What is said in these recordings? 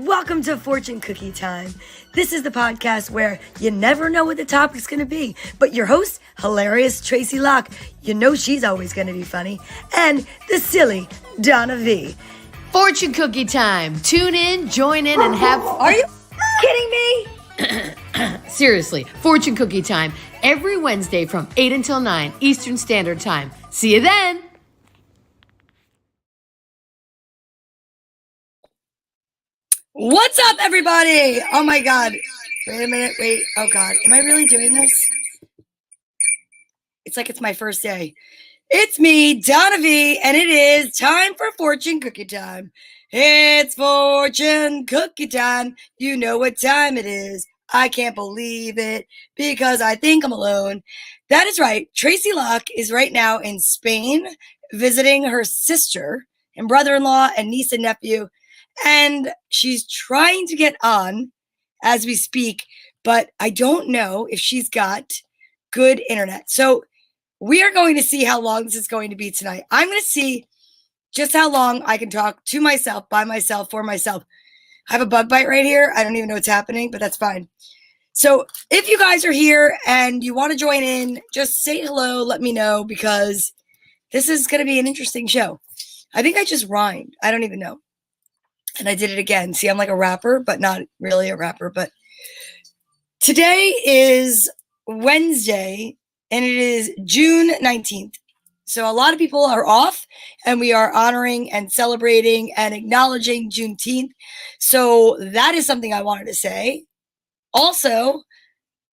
Welcome to Fortune Cookie Time. This is the podcast where you never know what the topic's going to be, but your host, hilarious Tracy Locke, you know she's always going to be funny, and the silly Donna V. Fortune Cookie Time. Tune in, join in, and have fun. Are you kidding me? Seriously, Fortune Cookie Time. Every Wednesday from 8 until 9 Eastern Standard Time. See you then. What's up, everybody? Oh, my God. Wait a minute. Wait. Oh, God. Am I really doing this? It's like it's my first day. It's me, Donna V, and it is time for Fortune Cookie Time. It's Fortune Cookie Time. You know what time it is. I can't believe it because I think I'm alone. That is right. Tracy Locke is right now in Spain visiting her sister and brother-in-law and niece and nephew. And she's trying to get on as we speak, but I don't know if she's got good internet. So we are going to see how long this is going to be tonight. I'm going to see just how long I can talk to myself, by myself, for myself. I have a bug bite right here. I don't even know what's happening, but that's fine. So if you guys are here and you want to join in, just say hello, let me know, because this is going to be an interesting show. I think I just rhymed. I don't even know. And I did it again. See, I'm like a rapper, but not really a rapper. But today is Wednesday, and it is June 19th. So a lot of people are off, and we are honoring and celebrating and acknowledging Juneteenth. So that is something I wanted to say. Also,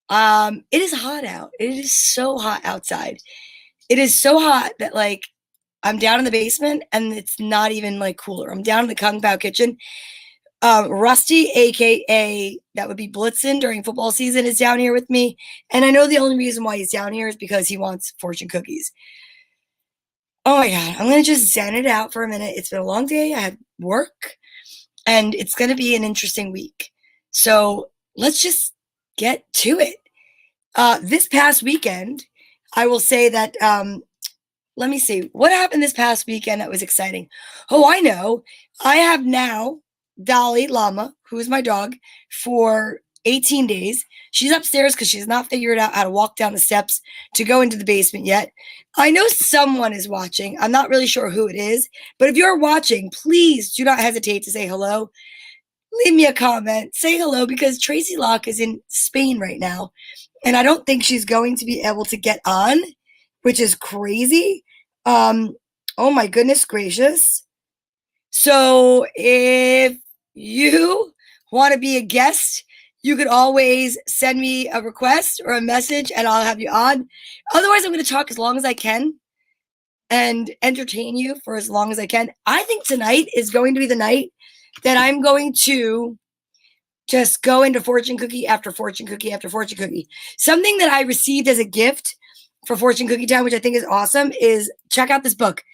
it is hot out. It is so hot outside. It is so hot that, like, I'm down in the basement and it's not even like cooler. I'm down in the Kung Pao kitchen. Rusty, aka that would be Blitzen during football season, is down here with me. And I know the only reason why he's down here is because he wants fortune cookies. Oh my God, I'm going to just zen it out for a minute. It's been a long day. I had work and it's going to be an interesting week. So let's just get to it. This past weekend, I will say that, let me see. What happened this past weekend that was exciting? Oh, I know. I have now Dolly Llama, who is my dog, for 18 days. She's upstairs because she's not figured out how to walk down the steps to go into the basement yet. I know someone is watching. I'm not really sure who it is. But if you're watching, please do not hesitate to say hello. Leave me a comment. Say hello, because Tracy Locke is in Spain right now. And I don't think she's going to be able to get on, which is crazy. Oh my goodness gracious. So if you want to be a guest, you could always send me a request or a message and I'll have you on. Otherwise, I'm going to talk as long as I can and entertain you for as long as I can. I think tonight is going to be the night that I'm going to just go into fortune cookie after fortune cookie after fortune cookie. Something that I received as a gift for Fortune Cookie Time, which I think is awesome, is check out this book.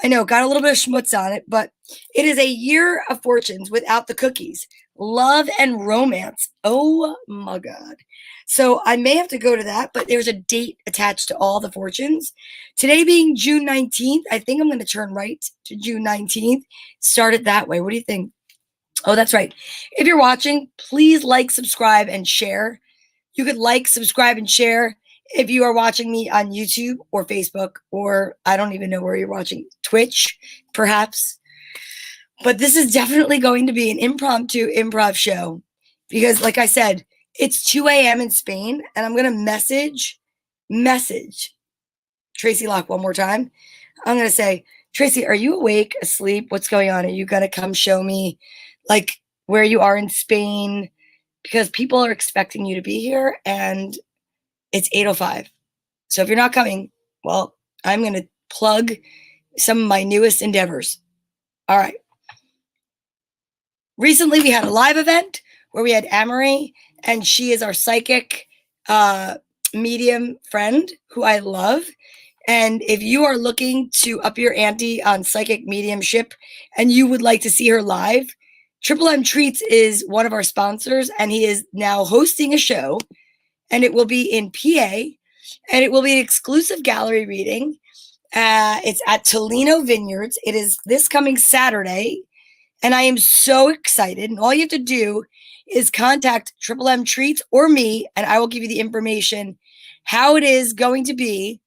I know, got a little bit of schmutz on it, but it is a year of fortunes without the cookies. Love and romance. Oh my God. So I may have to go to that, but there's a date attached to all the fortunes. Today being June 19th, I think I'm going to turn right to June 19th. Start it that way. What do you think? Oh, that's right. If you're watching, please like, subscribe, and share. You could like, subscribe, and share if you are watching me on YouTube or Facebook, or I don't even know where you're watching, Twitch, perhaps. But this is definitely going to be an impromptu improv show because, like I said, it's 2 a.m. in Spain, and I'm going to message Tracy Locke one more time. I'm going to say, Tracy, are you awake, asleep? What's going on? Are you going to come show me, like, where you are in Spain? Because people are expecting you to be here, and it's 8:05. So if you're not coming, well, I'm going to plug some of my newest endeavors. All right. Recently, we had a live event where we had Amory, and she is our psychic medium friend who I love. And if you are looking to up your ante on psychic mediumship and you would like to see her live, Triple M Treats is one of our sponsors, and he is now hosting a show, and it will be in PA, and it will be an exclusive gallery reading. It's at Tolino Vineyards. It is this coming Saturday, And I am so excited. And all you have to do is contact Triple M Treats or me, and I will give you the information how it is going to be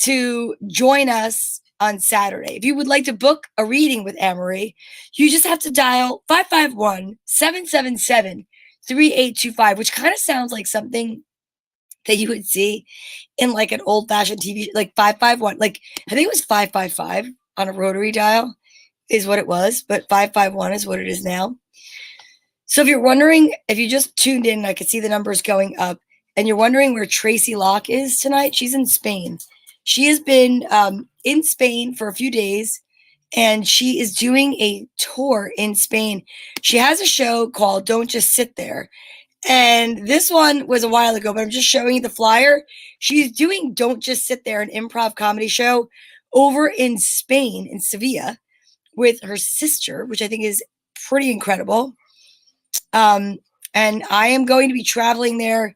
to join us on Saturday. If you would like to book a reading with Anne-Marie, you just have to dial 551-777-3825, which kind of sounds like something that you would see in like an old-fashioned TV, like 551. Like, I think it was 555 on a rotary dial is what it was, but 551 is what it is now. So if you're wondering, if you just tuned in, I could see the numbers going up, and you're wondering where Tracy Locke is tonight, she's in Spain. She has been in Spain for a few days, and she is doing a tour in Spain. She has a show called Don't Just Sit There. And this one was a while ago, but I'm just showing you the flyer. She's doing Don't Just Sit There, an improv comedy show over in Spain, in Sevilla, with her sister, which I think is pretty incredible. And I am going to be traveling there,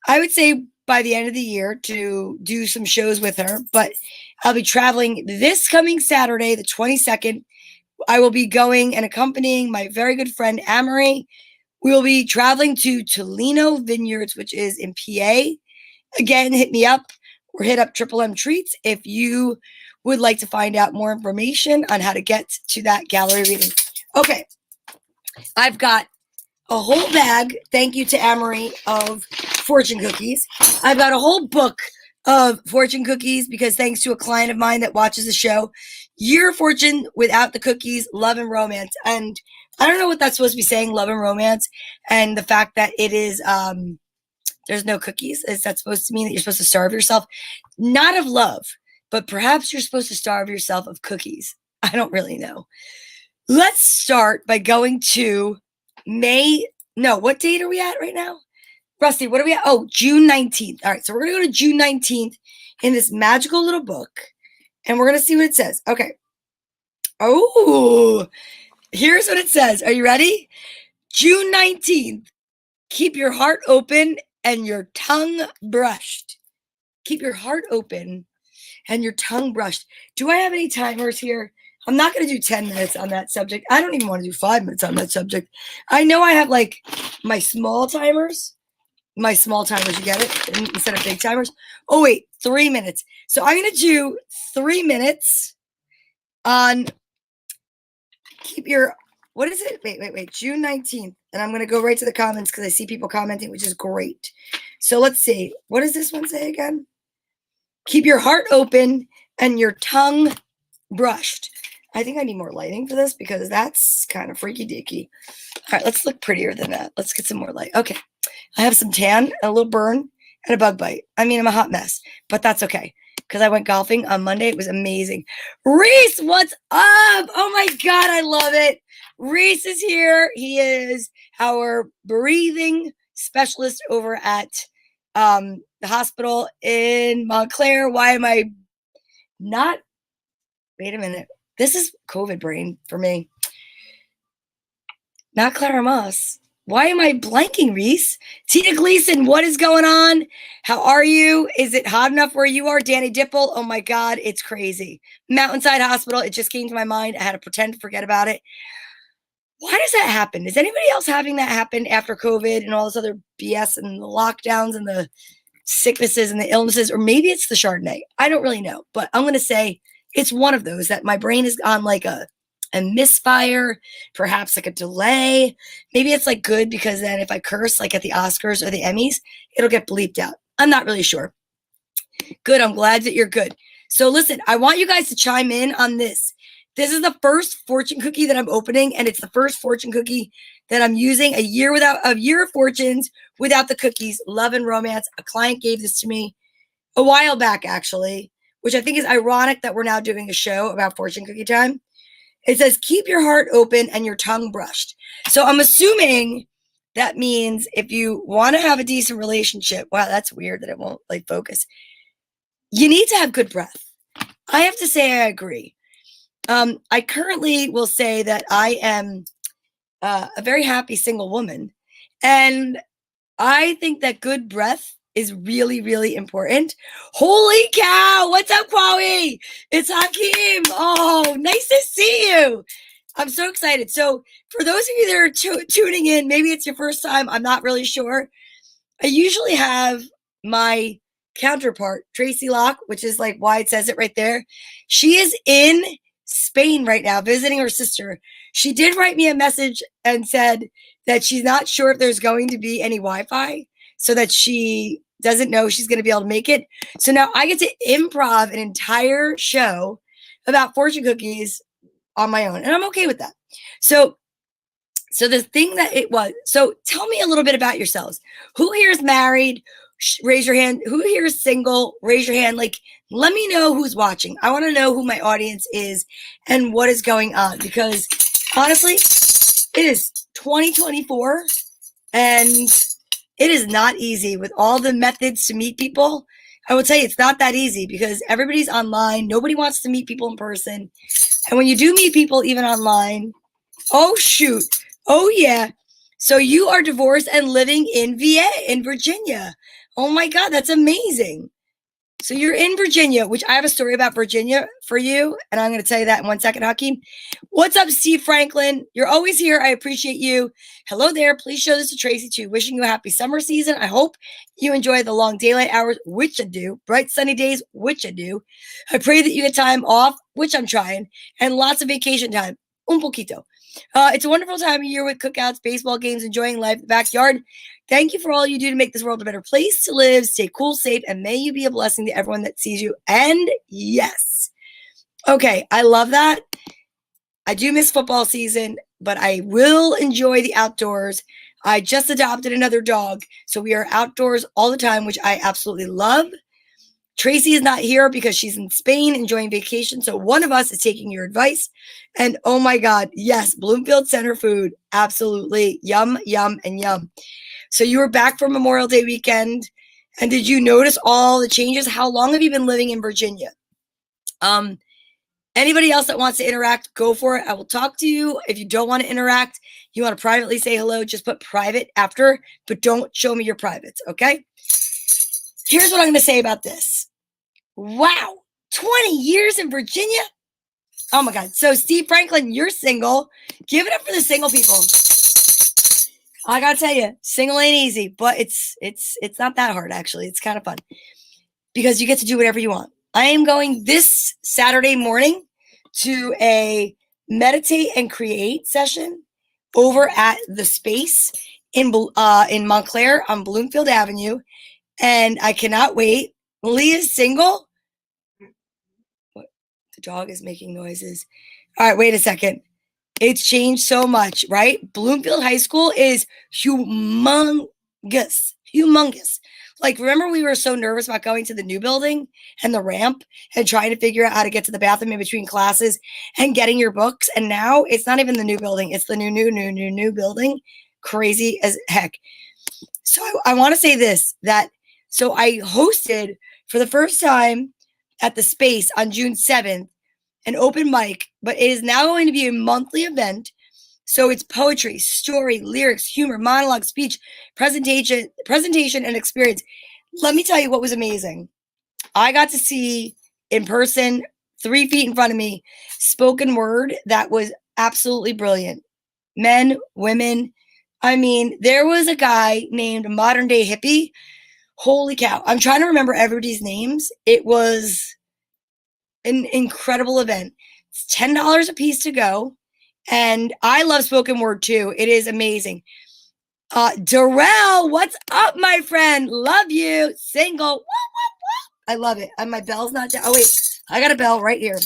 I would say by the end of the year, to do some shows with her. But I'll be traveling this coming Saturday, the 22nd. I will be going and accompanying my very good friend, Anne-Marie. We will be traveling to Tolino Vineyards, which is in PA. Again, hit me up or hit up Triple M Treats if you would like to find out more information on how to get to that gallery reading. Okay, I've got a whole bag, thank you to Anne-Marie, of fortune cookies. I've got a whole book of fortune cookies because thanks to a client of mine that watches the show, Your Fortune Without the Cookies, Love and Romance. And I don't know what that's supposed to be saying, love and romance, and the fact that it is, there's no cookies. Is that supposed to mean that you're supposed to starve yourself? Not of love, but perhaps you're supposed to starve yourself of cookies. I don't really know. Let's start by going to what date are we at right now? Rusty, what are we at? Oh, June 19th. All right, so we're going to go to June 19th in this magical little book, and we're going to see what it says. Okay. Oh, here's what it says. Are you ready? June 19th. Keep your heart open and your tongue brushed. Keep your heart open and your tongue brushed. Do I have any timers here? I'm not going to do 10 minutes on that subject. I don't even want to do 5 minutes on that subject. I know I have like my small timers. My small timers, you get it? Instead of big timers. Oh, wait, 3 minutes. So I'm going to do 3 minutes on keep your, what is it? Wait, June 19th. And I'm going to go right to the comments because I see people commenting, which is great. So let's see. What does this one say again? Keep your heart open and your tongue brushed. I think I need more lighting for this because that's kind of freaky deaky. All right, let's look prettier than that. Let's get some more light. Okay. I have some tan, a little burn, and a bug bite. I mean, I'm a hot mess, but that's okay because I went golfing on Monday. It was amazing. Reese, what's up? Oh my God, I love it. Reese is here. He is our breathing specialist over at the hospital in Montclair. Why am I not? Wait a minute. This is COVID brain for me. Not Clara Moss. Why am I blanking, Reese? Tina Gleason, what is going on? How are you? Is it hot enough where you are? Danny Dipple, oh my God, it's crazy. Mountainside Hospital, it just came to my mind. I had to pretend to forget about it. Why does that happen? Is anybody else having that happen after COVID and all this other BS and the lockdowns and the sicknesses and the illnesses? Or maybe it's the Chardonnay. I don't really know, but I'm going to say it's one of those that my brain is on like a misfire, perhaps like a delay. Maybe it's like good because then if I curse like at the Oscars or the Emmys, it'll get bleeped out. I'm not really sure. Good. I'm glad that you're good. So listen, I want you guys to chime in on this. This is the first fortune cookie that I'm opening, and it's the first fortune cookie that I'm using. A year of fortunes without the cookies, love and romance. A client gave this to me a while back, actually, which I think is ironic that we're now doing a show about fortune cookie time. It says, keep your heart open and your tongue brushed. So I'm assuming that means if you want to have a decent relationship, wow, that's weird that it won't like focus. You need to have good breath. I have to say I agree. I currently will say that I am a very happy single woman. And I think that good breath is really, really important. Holy cow. What's up, Chloe? It's Hakeem. Oh, nice to see you. I'm so excited. So for those of you that are tuning in, maybe it's your first time, I'm not really sure. I usually have my counterpart, Tracy Locke, which is like why it says it right there. She is in Spain right now visiting her sister. She did write me a message and said that she's not sure if there's going to be any Wi-Fi, so that she doesn't know she's going to be able to make it. So now I get to improv an entire show about fortune cookies on my own, and I'm okay with that. So the thing that it was, so tell me a little bit about yourselves. Who here is married? Raise your hand. Who here is single? Raise your hand. Like, let me know who's watching. I want to know who my audience is and what is going on, because honestly, it is 2024 and it is not easy with all the methods to meet people. I will tell you, it's not that easy because everybody's online. Nobody wants to meet people in person. And when you do meet people, even online, oh, shoot. Oh, yeah. So you are divorced and living in Virginia. Oh, my God. That's amazing. So you're in Virginia, which I have a story about Virginia for you, and I'm going to tell you that in 1 second, Hakeem. What's up, Steve Franklin? You're always here. I appreciate you. Hello there. Please show this to Tracy, too. Wishing you a happy summer season. I hope you enjoy the long daylight hours, which I do. Bright sunny days, which I do. I pray that you get time off, which I'm trying, and lots of vacation time. Un poquito. It's a wonderful time of year with cookouts, baseball games, enjoying life in the backyard. Thank you for all you do to make this world a better place to live. Stay cool, safe, and may you be a blessing to everyone that sees you. And yes. Okay, I love that. I do miss football season, but I will enjoy the outdoors. I just adopted another dog, so we are outdoors all the time, which I absolutely love. Tracy is not here because she's in Spain enjoying vacation. So one of us is taking your advice. And oh my God, yes, Bloomfield Center food. Absolutely. Yum, yum, and yum. So you were back for Memorial Day weekend. And did you notice all the changes? How long have you been living in Virginia? Anybody else that wants to interact, go for it. I will talk to you. If you don't want to interact, you want to privately say hello, just put private after, but don't show me your privates, okay? Here's what I'm going to say about this. Wow, 20 years in Virginia? Oh my God. So Steve Franklin, you're single. Give it up for the single people. I gotta tell you, single ain't easy, but it's not that hard, actually. It's kind of fun because you get to do whatever you want. I am going this Saturday morning to a meditate and create session over at the Space in Montclair on Bloomfield Avenue, and I cannot wait. Leah's single. The dog is making noises. All right, wait a second. It's changed so much, right? Bloomfield High School is humongous. Like, remember we were so nervous about going to the new building and the ramp and trying to figure out how to get to the bathroom in between classes and getting your books. And now it's not even the new building. It's the new building. Crazy as heck. So I want to say this, so I hosted for the first time at the Space on June 7th, an open mic, but it is now going to be a monthly event. So it's poetry, story, lyrics, humor, monologue, speech, presentation, and experience. Let me tell you what was amazing. I got to see in person, 3 feet in front of me, spoken word that was absolutely brilliant. Men, women. I mean, there was a guy named Modern Day Hippie. Holy cow. I'm trying to remember everybody's names. It was an incredible event. It's $10 a piece to go. And I love spoken word too. It is amazing. Darrell, what's up, my friend? Love you. Single. Woo, woo, woo. I love it. And my bell's not down. Oh, wait. I got a bell right here.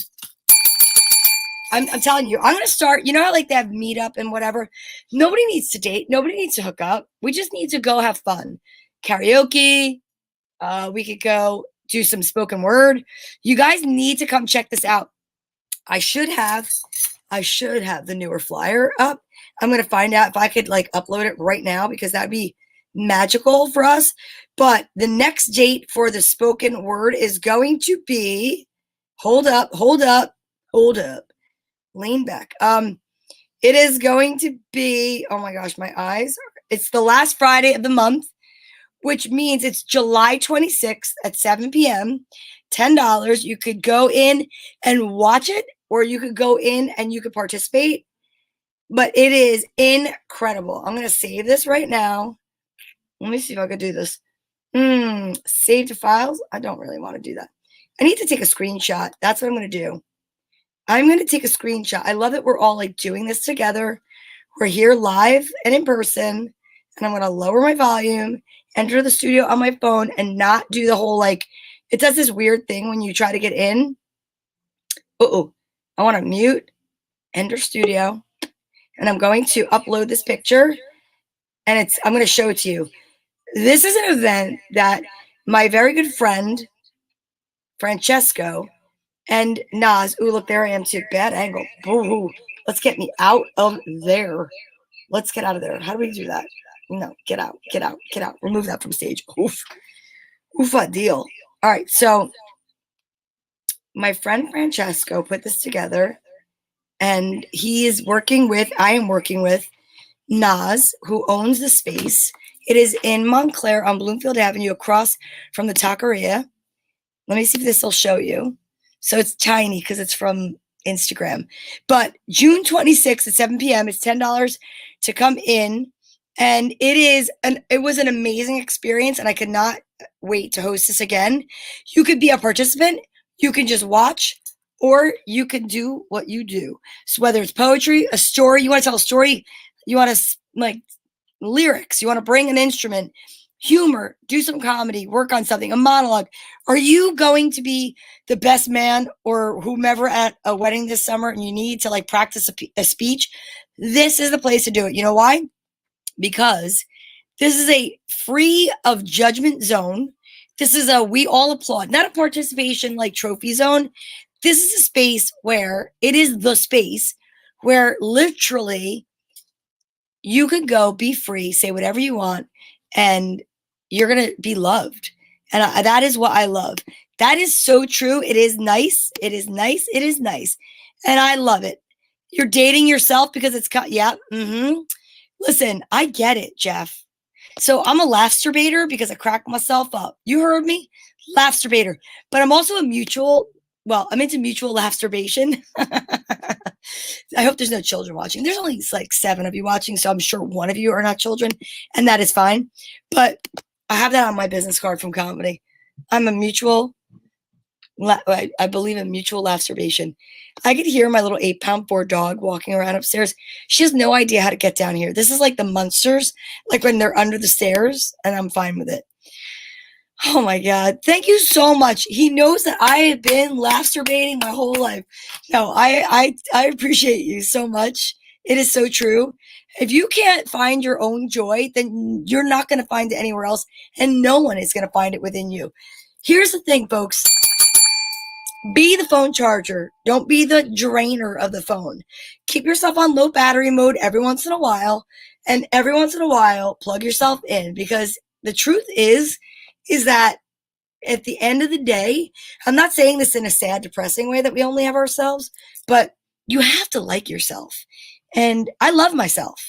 I'm telling you, I'm going to start. You know how like they have meetup and whatever? Nobody needs to date. Nobody needs to hook up. We just need to go have fun. Karaoke. We could go do some spoken word. You guys need to come check this out. I should have the newer flyer up. I'm going to find out if I could like upload it right now because that'd be magical for us. But the next date for the spoken word is going to be, hold up, lean back. It is going to be, oh my gosh, my eyes. It's the last Friday of the month, which means it's July 26th at 7 p.m., $10. You could go in and watch it, or you could go in and you could participate. but it is incredible. I'm going to save this right now. Let me see if I can do this. Save to files. I don't really want to do that. I need to take a screenshot. That's what I'm going to do. I'm going to take a screenshot. I love that we're all like doing this together. We're here live and in person, and I'm going to lower my volume, enter the studio on my phone, and not do the whole like, it does this weird thing when you try to get in. I want to mute, enter studio, and I'm going to upload this picture, and I'm going to show it to you. This is an event that my very good friend, Francesco, and Nas, look, there I am too. Bad angle. Boo-hoo. Let's get me out of there. Let's get out of there. How do we do that? No, get out, get out, get out. Remove that from stage. Oofa deal. All right, so my friend Francesco put this together, and I am working with Nas, who owns the space. It is in Montclair on Bloomfield Avenue, across from the taqueria. Let me see if this will show you. So it's tiny because it's from Instagram. But June 26th at 7 p.m. It's $10 to come in. And it was an amazing experience, and I could not wait to host this again. You could be a participant, you can just watch, or you can do what you do. So whether it's poetry, a story, you want to tell a story, you want to like lyrics, you want to bring an instrument, humor, do some comedy, work on something, a monologue. Are you going to be the best man or whomever at a wedding this summer, and you need to like practice a speech? This is the place to do it. You know why? Because this is a free of judgment zone. This is a we all applaud, not a participation like trophy zone. This is a space where it is the space where literally you can go, be free, say whatever you want, and you're going to be loved. And that is what I love. That is so true. It is nice. It is nice. It is nice. And I love it. You're dating yourself because it's yeah. Listen, I get it, Jeff. So I'm a laugh-strbator because I crack myself up. You heard me? Laugh-strbator. But I'm also I'm into mutual laugh-strbation. I hope there's no children watching. There's only like 7 of you watching, so I'm sure one of you are not children, and that is fine. But I have that on my business card from comedy. I'm a I believe in mutual laugh-strbation. I could hear my little 8-pound dog walking around upstairs. She has no idea how to get down here. This is like the Munsters, like when they're under the stairs, and I'm fine with it. Oh my God. Thank you so much. He knows that I have been laugh-strbating my whole life. No, I appreciate you so much. It is so true. If you can't find your own joy, then you're not going to find it anywhere else, and no one is going to find it within you. Here's the thing, folks. Be the phone charger. Don't be the drainer of the phone. Keep yourself on low battery mode every once in a while, and every once in a while, plug yourself in, because the truth is that at the end of the day, I'm not saying this in a sad, depressing way that we only have ourselves, but you have to like yourself. And I love myself.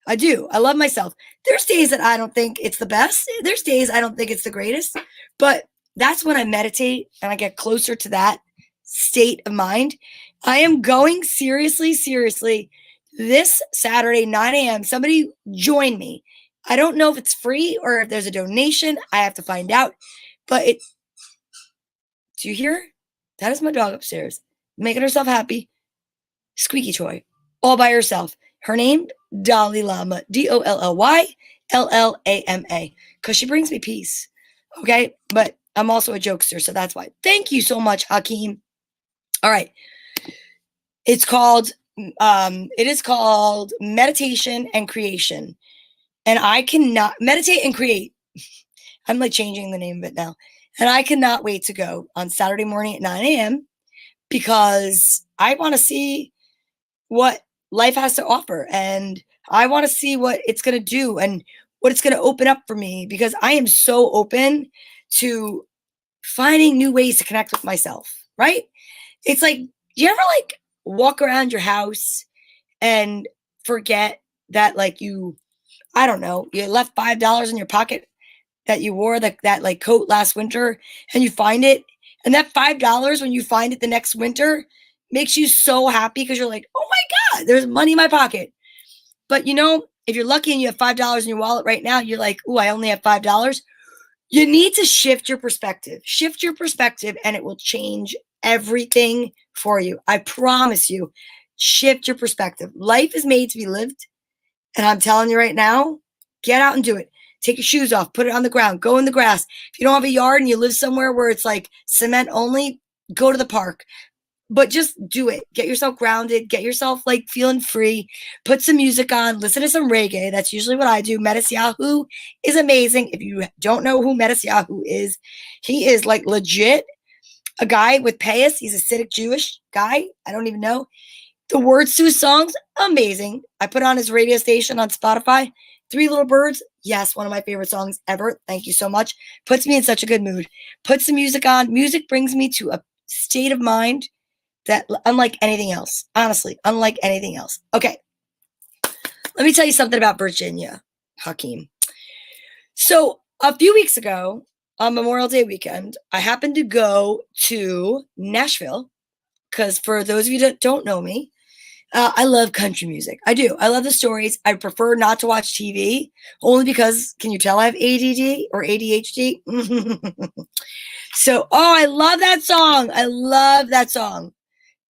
I do. I love myself. There's days that I don't think it's the best. There's days I don't think it's the greatest, but that's when I meditate and I get closer to that state of mind. I am going seriously, this Saturday, 9 a.m. Somebody join me. I don't know if it's free or if there's a donation. I have to find out. But do you hear? That is my dog upstairs, making herself happy. Squeaky toy, all by herself. Her name, Dalai Lama, DOLLYLLAMA, because she brings me peace. Okay, but I'm also a jokester, so that's why. Thank you so much, Hakeem. All right. It is called Meditation and Creation. And I cannot meditate and create. I'm like changing the name of it now. And I cannot wait to go on Saturday morning at 9 a.m. because I want to see what life has to offer. And I want to see what it's going to do and what it's going to open up for me, because I am so open to finding new ways to connect with myself, right? It's like, do you ever like walk around your house and forget that like I don't know, you left $5 in your pocket that you wore that like coat last winter, and you find it, and that $5 when you find it the next winter makes you so happy because you're like, oh my God, there's money in my pocket. But if you're lucky and you have $5 in your wallet right now, you're like, oh, I only have $5. You need to shift your perspective. Shift your perspective and it will change everything for you. I promise you. Shift your perspective. Life is made to be lived. And I'm telling you right now, get out and do it. Take your shoes off, put it on the ground, go in the grass. If you don't have a yard and you live somewhere where it's like cement only, go to the park. But just do it. Get yourself grounded. Get yourself like feeling free. Put some music on. Listen to some reggae. That's usually what I do. Metis Yahoo is amazing. If you don't know who Metis Yahoo is, he is like legit a guy with payas. He's a Hasidic Jewish guy. I don't even know. The words to his songs, amazing. I put on his radio station on Spotify. Three Little Birds, yes, one of my favorite songs ever. Thank you so much. Puts me in such a good mood. Put some music on. Music brings me to a state of mind that unlike anything else, honestly, unlike anything else. Okay, let me tell you something about Virginia, Hakeem. So a few weeks ago, on Memorial Day weekend, I happened to go to Nashville because for those of you that don't know me, I love country music. I do. I love the stories. I prefer not to watch TV only because, can you tell I have ADD or ADHD? So, I love that song. I love that song.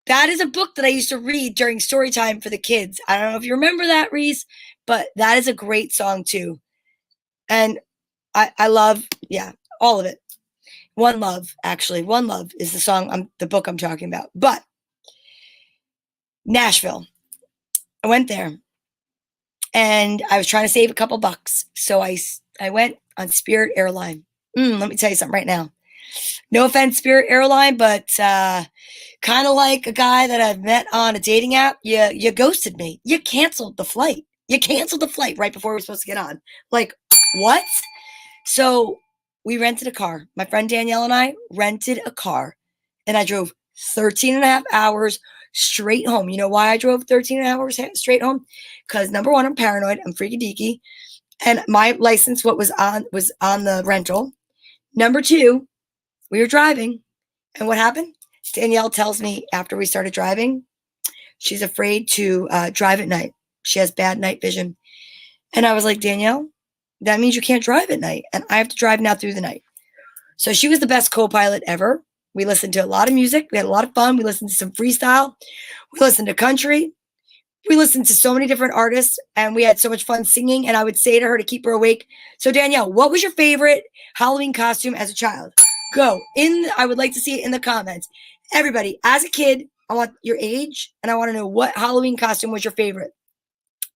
That is a book that I used to read during story time for the kids. I don't know if you remember that, Reese, but that is a great song too. And I love, all of it. One Love, actually. One Love is the book I'm talking about. But Nashville, I went there and I was trying to save a couple bucks. So I went on Spirit Airline. Let me tell you something right now. No offense, Spirit Airline, but kind of like a guy that I've met on a dating app, you ghosted me. You canceled the flight. You canceled the flight right before we were supposed to get on. Like, what? So we rented a car. My friend Danielle and I rented a car. And I drove 13 and a half hours straight home. You know why I drove 13 and a half hours straight home? Because number one, I'm paranoid. I'm freaky deaky. And my license, what was on the rental. Number two, we were driving. And what happened? Danielle tells me after we started driving, she's afraid to drive at night. She has bad night vision. And I was like, Danielle, that means you can't drive at night. And I have to drive now through the night. So she was the best co-pilot ever. We listened to a lot of music. We had a lot of fun. We listened to some freestyle. We listened to country. We listened to so many different artists. And we had so much fun singing. And I would say to her to keep her awake. So Danielle, what was your favorite Halloween costume as a child? Go. I would like to see it in the comments. Everybody, as a kid, I want your age. And I want to know what Halloween costume was your favorite.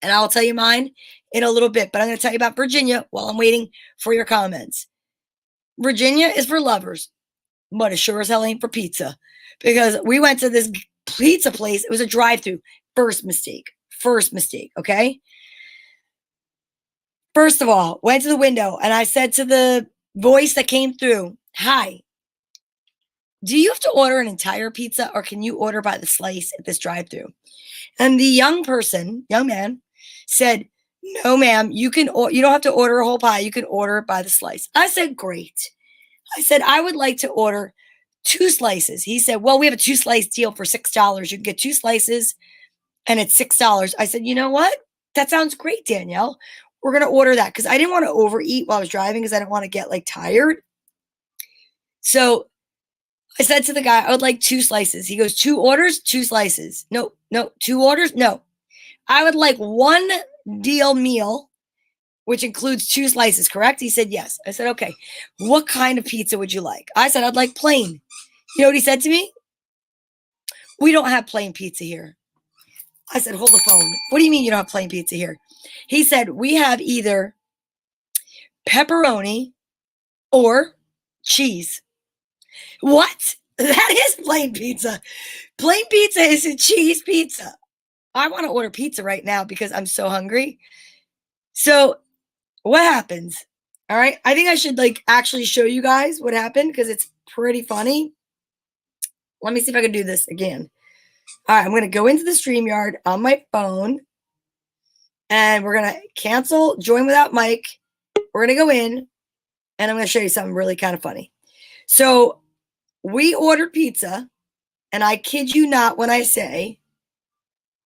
And I'll tell you mine in a little bit. But I'm going to tell you about Virginia while I'm waiting for your comments. Virginia is for lovers, but it sure as hell ain't for pizza. Because we went to this pizza place. It was a drive-thru. First mistake, okay? First of all, went to the window and I said to the voice that came through, hi, do you have to order an entire pizza or can you order by the slice at this drive-thru? And the young man, said, no, ma'am, you don't have to order a whole pie. You can order it by the slice. I said, great. I said, I would like to order 2 slices. He said, well, we have a 2-slice deal for $6. You can get 2 slices and it's $6. I said, you know what? That sounds great, Danielle. We're going to order that because I didn't want to overeat while I was driving because I didn't want to get tired. So I said to the guy, I would like 2 slices. He goes, 2 orders, 2 slices. No, 2 orders. No, I would like 1 deal meal, which includes 2 slices, correct? He said, yes. I said, okay. What kind of pizza would you like? I said, I'd like plain. You know what he said to me? We don't have plain pizza here. I said, hold the phone. What do you mean you don't have plain pizza here? He said, we have either pepperoni or cheese. What? That is plain pizza. Plain pizza is a cheese pizza. I want to order pizza right now because I'm so hungry. So what happens? All right. I think I should actually show you guys what happened because it's pretty funny. Let me see if I can do this again. All right. I'm going to go into the StreamYard on my phone and we're going to cancel join without mic. We're going to go in and I'm going to show you something really kind of funny. So we ordered pizza And I kid you not when I say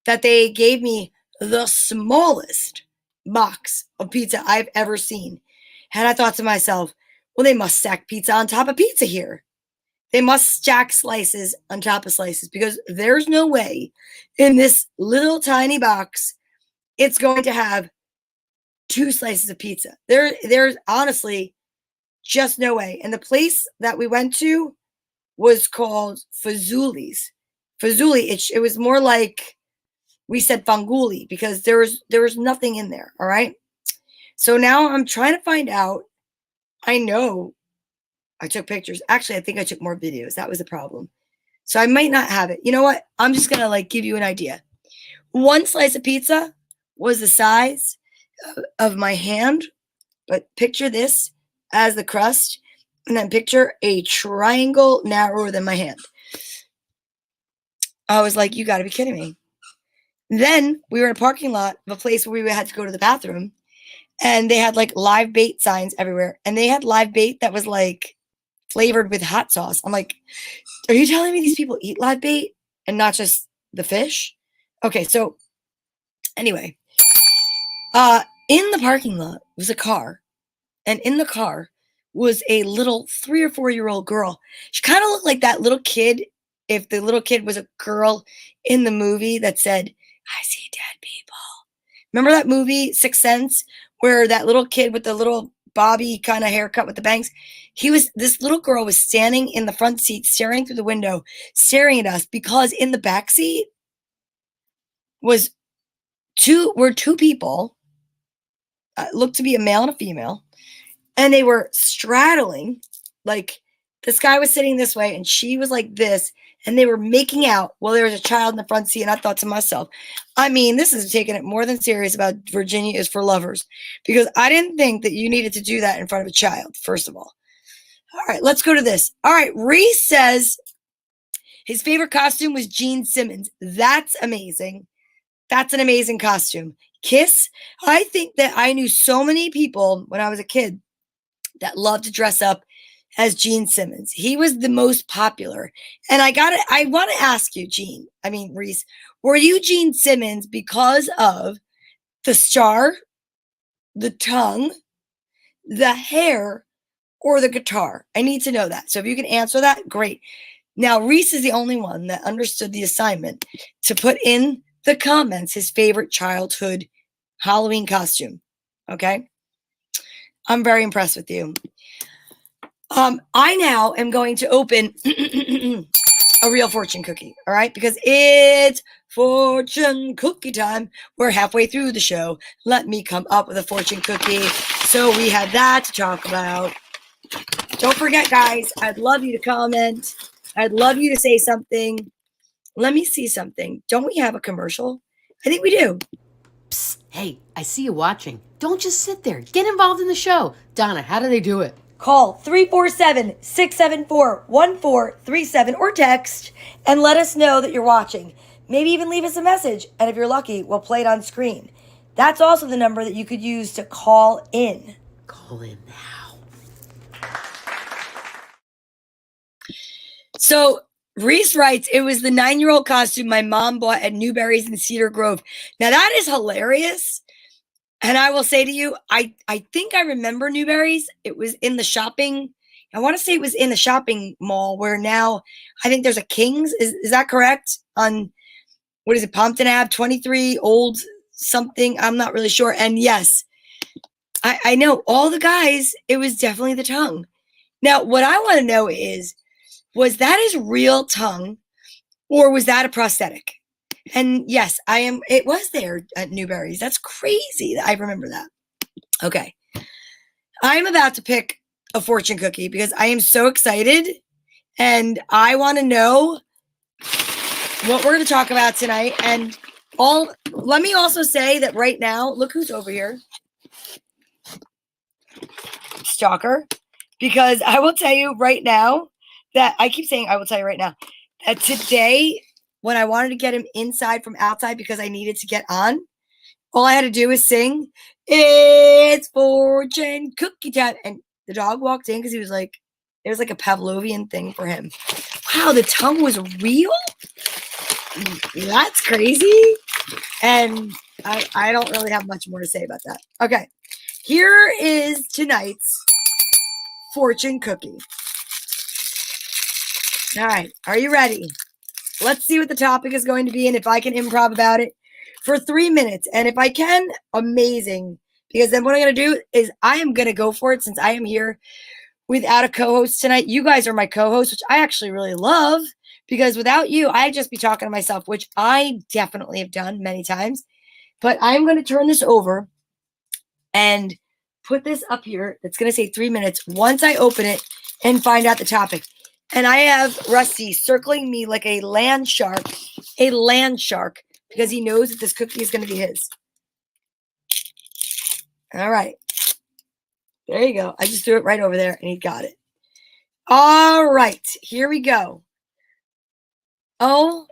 that they gave me the smallest box of pizza I've ever seen. And I thought to myself, well, they must stack pizza on top of pizza here. They must stack slices on top of slices because there's no way in this little tiny box it's going to have 2 slices of pizza. There's honestly just no way. And the place that we went to was called Fazzuli's. Fazuli, it was more like we said Fanguli because there was nothing in there. All right. So now I'm trying to find out. I know I took pictures. Actually, I think I took more videos. That was the problem. So I might not have it. You know what? I'm just going to like give you an idea. 1 slice of pizza was the size of my hand, but picture this as the crust, and then picture a triangle narrower than my hand. I was like, you got to be kidding me. Then we were in a parking lot of a place where we had to go to the bathroom, and they had like live bait signs everywhere, and they had live bait that was like flavored with hot sauce. I'm like, are you telling me these people eat live bait and not just the fish? Okay, so anyway, in the parking lot was a car, and in the car was a little 3 or 4-year-old girl. She kind of looked like that little kid, if the little kid was a girl in the movie that said, I see dead people. Remember that movie, Sixth Sense, where that little kid with the little bobby kind of haircut with the bangs, this little girl was standing in the front seat, staring through the window, staring at us because in the back seat were 2 people, looked to be a male and a female, and they were straddling, like this guy was sitting this way and she was like this, and they were making out while there was a child in the front seat. And I thought to myself, I mean, this is taking it more than serious about Virginia is for lovers, because I didn't think that you needed to do that in front of a child, first of all. All right, let's go to this. All right, Reese says his favorite costume was Gene Simmons. That's amazing. That's an amazing costume. Kiss, I think that I knew so many people when I was a kid that loved to dress up as Gene Simmons. He was the most popular. And I want to ask you, Reese, were you Gene Simmons because of the star, the tongue, the hair, or the guitar? I need to know that. So if you can answer that, great. Now, Reese is the only one that understood the assignment to put in the comments his favorite childhood Halloween costume. Okay? I'm very impressed with you. I now am going to open a real fortune cookie, all right? Because it's fortune cookie time. We're halfway through the show. Let me come up with a fortune cookie. So we have that to talk about. Don't forget, guys, I'd love you to comment. I'd love you to say something. Let me see something. Don't we have a commercial? I think we do. Psst, hey, I see you watching. Don't just sit there. Get involved in the show. Donna, how do they do it? Call 347-674-1437 or text and let us know that you're watching. Maybe even leave us a message, and if you're lucky, we'll play it on screen. That's also the number that you could use to call in. Call in now. So Reese writes, it was the 9-year-old costume my mom bought at Newberry's in Cedar Grove. Now that is hilarious. And I will say to you, I think I remember Newberry's. It was in the shopping. I want to say it was in the shopping mall where now I think there's a King's. Is that correct? On, what is it, Pompton Ave, 23 Old something. I'm not really sure. And yes, I know all the guys, it was definitely the tongue. Now, what I want to know is, was that his real tongue or was that a prosthetic? And yes, it was there at Newberry's. That's crazy. I remember that. Okay. I'm about to pick a fortune cookie because I am so excited and I want to know what we're going to talk about tonight. And let me also say that right now, look who's over here. Stalker. Because I will tell you right now that I keep saying I will tell you right now that today, when I wanted to get him inside from outside because I needed to get on, all I had to do was sing, it's fortune cookie time. And the dog walked in because he was like, It was like a Pavlovian thing for him. Wow, the tongue was real? That's crazy. And I don't really have much more to say about that. Okay, here is tonight's fortune cookie. All right, are you ready? Let's see what the topic is going to be and if I can improv about it for 3 minutes. And if I can, amazing. Because then what I'm going to do is I am going to go for it since I am here without a co-host tonight. You guys are my co-host, which I actually really love. Because without you, I'd just be talking to myself, which I definitely have done many times. But I'm going to turn this over and put this up here. That's going to say 3 minutes once I open it and find out the topic. And I have Rusty circling me like a land shark, because he knows that this cookie is going to be his. All right. There you go. I just threw it right over there and he got it. All right. Here we go. Oh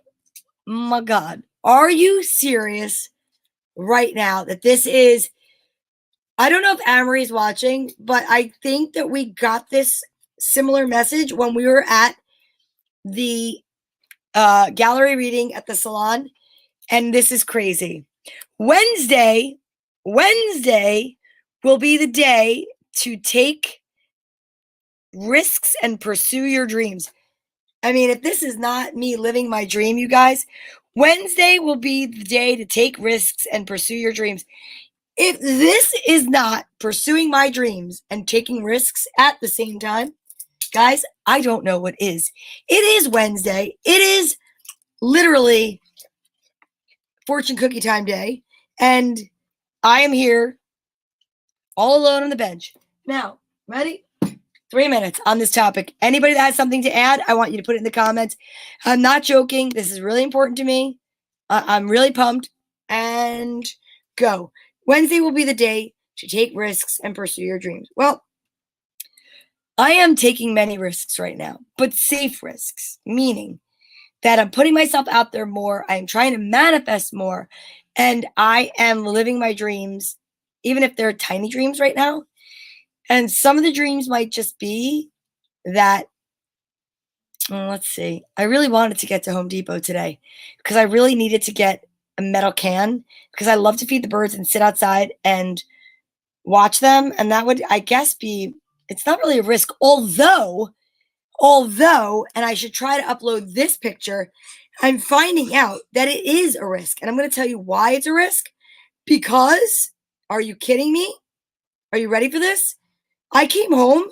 my God. Are you serious right now that this is, I don't know if Amory's watching, but I think that we got this similar message when we were at the gallery reading at the salon. And this is crazy. Wednesday will be the day to take risks and pursue your dreams. I mean, if this is not me living my dream, you guys, Wednesday will be the day to take risks and pursue your dreams. If this is not pursuing my dreams and taking risks at the same time, guys, I don't know what is. It is Wednesday. It is literally fortune cookie time day. And I am here all alone on the bench. Now, ready? 3 minutes on this topic. Anybody that has something to add, I want you to put it in the comments. I'm not joking. This is really important to me. I'm really pumped. And go. Wednesday will be the day to take risks and pursue your dreams. Well, I am taking many risks right now, but safe risks, meaning that I'm putting myself out there more. I'm trying to manifest more. And I am living my dreams, even if they're tiny dreams right now. And some of the dreams might just be that, let's see, I really wanted to get to Home Depot today because I really needed to get a metal can because I love to feed the birds and sit outside and watch them. And that would, I guess, be, it's not really a risk, although, and I should try to upload this picture, I'm finding out that it is a risk. And I'm going to tell you why it's a risk. Because, are you kidding me? Are you ready for this? I came home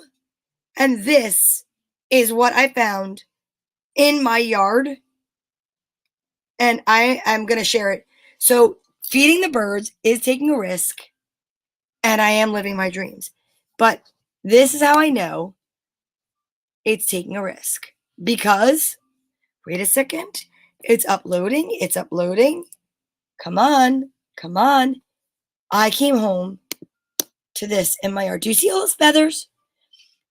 and this is what I found in my yard. And I am going to share it. So feeding the birds is taking a risk. And I am living my dreams. But this is how I know it's taking a risk. Because, wait a second, it's uploading. Come on. I came home to this in my yard. Do you see all those feathers?